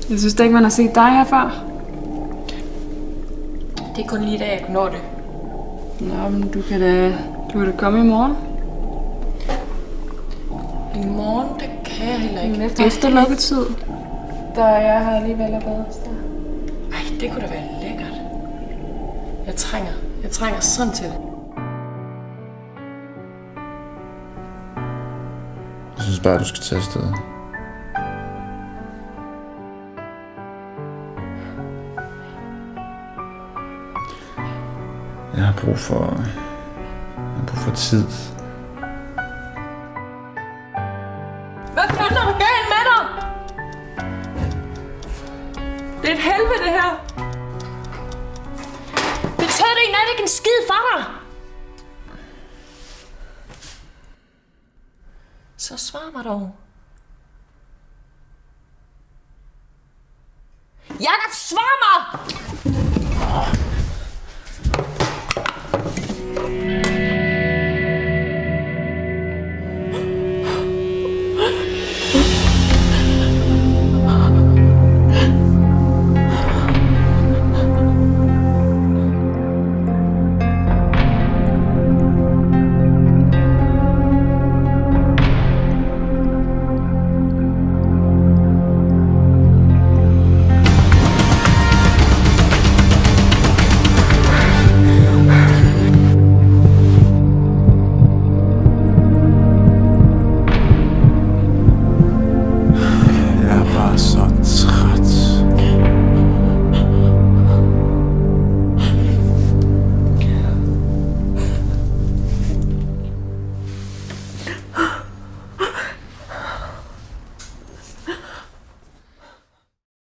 Jeg synes da ikke, man har set dig her før. Det er kun lige da jeg kunne nå det. Nå, men du kan da komme i morgen. I morgen, det kan jeg heller ikke. Efter lukketid. Der er jeg her alligevel og bedre. Ej, det kunne da være lækkert. Jeg trænger sådan til det. Jeg synes bare, du skal tage afsted. Jeg har brug for tid. Hvad fanden er der galt med dig? Det er et helvede, det her. Betød det i nat ikke en skid for dig? Så svar mig dog. Jakob, svar mig! Jeg er bare så